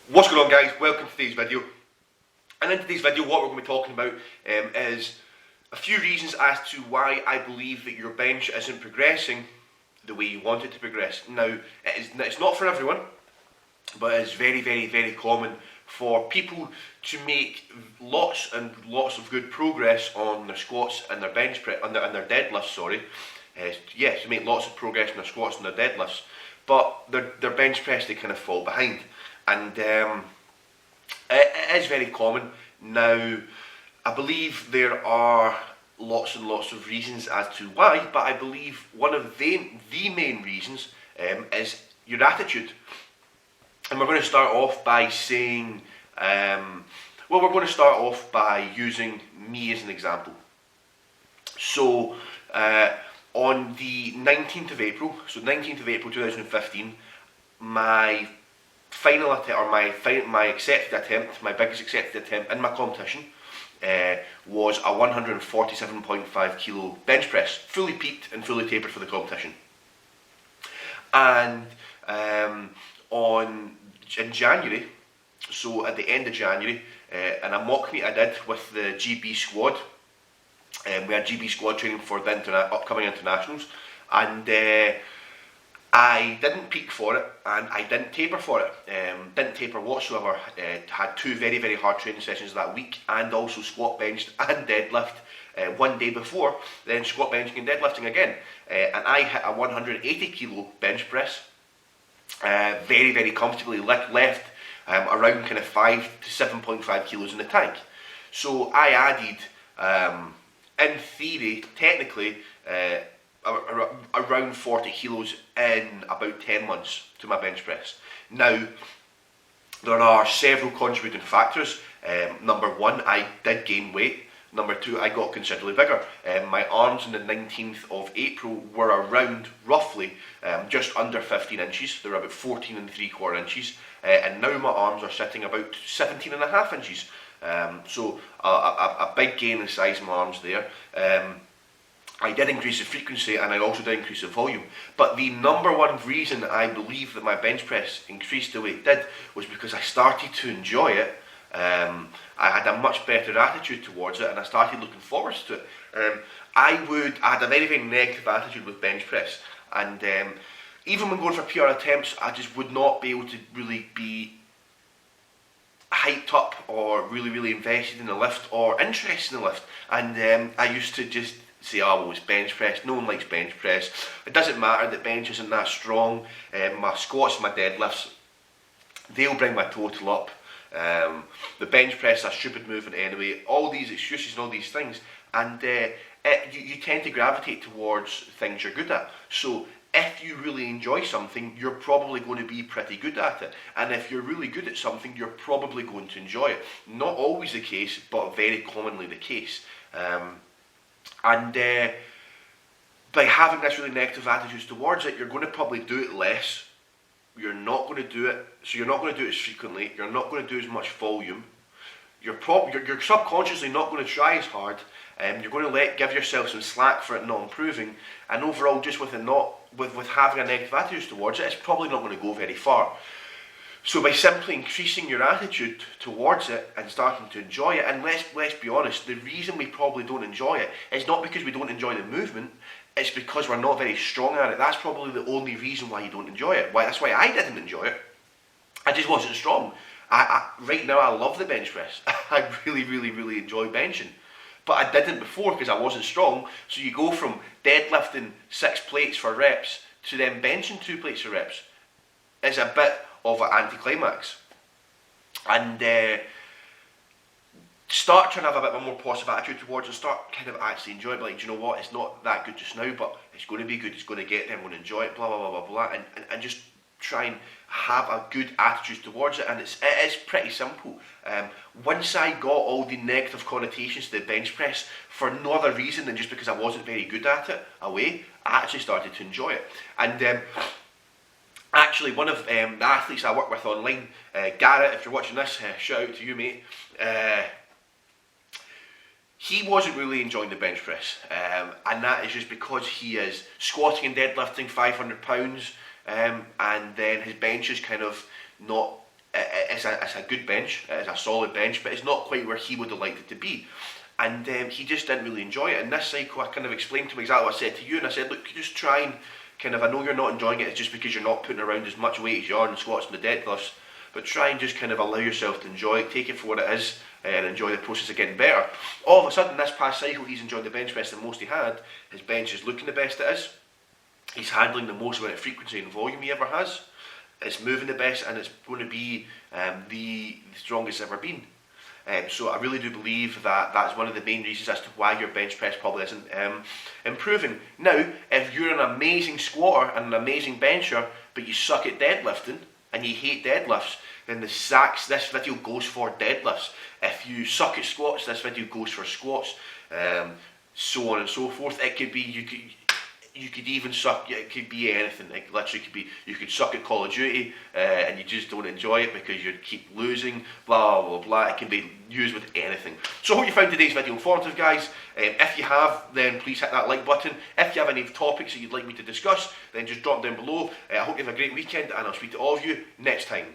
What's going on, guys? Welcome to today's video. And in today's video what we're going to be talking about is a few reasons as to why I believe that your bench isn't progressing the way you want it to progress. Now, it's not for everyone, but it's very, very, very common for people to make lots and lots of good progress on their squats and their bench press, and their deadlifts, to make lots of progress on their squats and their deadlifts, but their bench press, they kind of fall behind. And it is very common. Now, I believe there are lots and lots of reasons as to why, but I believe one of the main reasons is your attitude. And we're going to start off by saying, we're going to start off by using me as an example. So, on the 19th of April, 2015, my final attempt, or my accepted attempt, my biggest accepted attempt in my competition, was a 147.5 kilo bench press, fully peaked and fully tapered for the competition. And in January, so at the end of January, in a mock meet I did with the GB squad, we had GB squad training for the upcoming internationals, and I didn't peak for it, and I didn't taper for it. Didn't taper whatsoever. Had two very, very hard training sessions that week, and also squat, benched and deadlift one day before, then squat, benching and deadlifting again. And I hit a 180 kilo bench press, very, very comfortably, left around kind of 5 to 7.5 kilos in the tank. So I added, in theory, technically, around 40 kilos in about 10 months to my bench press. Now, there are several contributing factors. Number one, I did gain weight. Number two, I got considerably bigger. My arms on the 19th of April were around, roughly, just under 15 inches. They're about 14 and 3/4 inches. And now my arms are sitting about 17.5 inches. So a big gain in size in my arms there. I did increase the frequency, and I also did increase the volume. But the number one reason I believe that my bench press increased the way it did was because I started to enjoy it. I had a much better attitude towards it, and I started looking forward to it. I had a very, very negative attitude with bench press, and even when going for PR attempts, I just would not be able to really be hyped up or really, really invested in the lift or interested in the lift. And I used to just say, oh, well, it's bench press, no one likes bench press. It doesn't matter that bench isn't that strong. My squats and my deadlifts, they'll bring my total up. The bench press is a stupid movement anyway. All these excuses and all these things. And you tend to gravitate towards things you're good at. So if you really enjoy something, you're probably going to be pretty good at it. And if you're really good at something, you're probably going to enjoy it. Not always the case, but very commonly the case. And by having this really negative attitude towards it, you're going to probably do it less. You're not going to do it, so you're not going to do it as frequently. You're not going to do as much volume. You're subconsciously not going to try as hard. You're going to give yourself some slack for it not improving. And overall, just with having a negative attitude towards it, it's probably not going to go very far. So by simply increasing your attitude towards it and starting to enjoy it, and let's be honest, the reason we probably don't enjoy it is not because we don't enjoy the movement, it's because we're not very strong at it. That's probably the only reason why you don't enjoy it. That's why I didn't enjoy it. I just wasn't strong. Right now I love the bench press. I really, really, really enjoy benching. But I didn't before because I wasn't strong. So you go from deadlifting 6 plates for reps to then benching 2 plates for reps. It's a bit of an anticlimax. And start trying to have a bit of a more positive attitude towards it, start kind of actually enjoying it, like, do you know what, it's not that good just now, but it's going to be good, it's going to get there, I'm going to enjoy it, blah, blah, blah, blah, blah, and just try and have a good attitude towards it. And it is pretty simple. Once I got all the negative connotations to the bench press, for no other reason than just because I wasn't very good at it, away, I actually started to enjoy it. And actually, one of the athletes I work with online, Garrett, if you're watching this, shout out to you, mate. He wasn't really enjoying the bench press, and that is just because he is squatting and deadlifting 500 pounds, and then his bench is kind of not it's a good bench, it's a solid bench, but it's not quite where he would have liked it to be. And he just didn't really enjoy it. And this cycle, I kind of explained to him exactly what I said to you, and I said, look, you just try and kind of, I know you're not enjoying it, it's just because you're not putting around as much weight as you are in the squats and the deadlifts, but try and just kind of allow yourself to enjoy it, take it for what it is, and enjoy the process of getting better. All of a sudden, this past cycle, he's enjoyed the bench press the most he had. His bench is looking the best it is. He's handling the most amount of frequency and volume he ever has. It's moving the best, and it's going to be the strongest it's ever been. So I really do believe that that's one of the main reasons as to why your bench press probably isn't improving. Now, if you're an amazing squatter and an amazing bencher, but you suck at deadlifting and you hate deadlifts, then this video goes for deadlifts. If you suck at squats, this video goes for squats. So on and so forth. It could be you could even suck. It could be anything. It literally could be you could suck at Call of Duty and you just don't enjoy it because you keep losing. Blah blah blah. It can be used with anything. So I hope you found today's video informative, guys. If you have, then please hit that like button. If you have any topics that you'd like me to discuss, then just drop down below. I hope you have a great weekend, and I'll speak to all of you next time.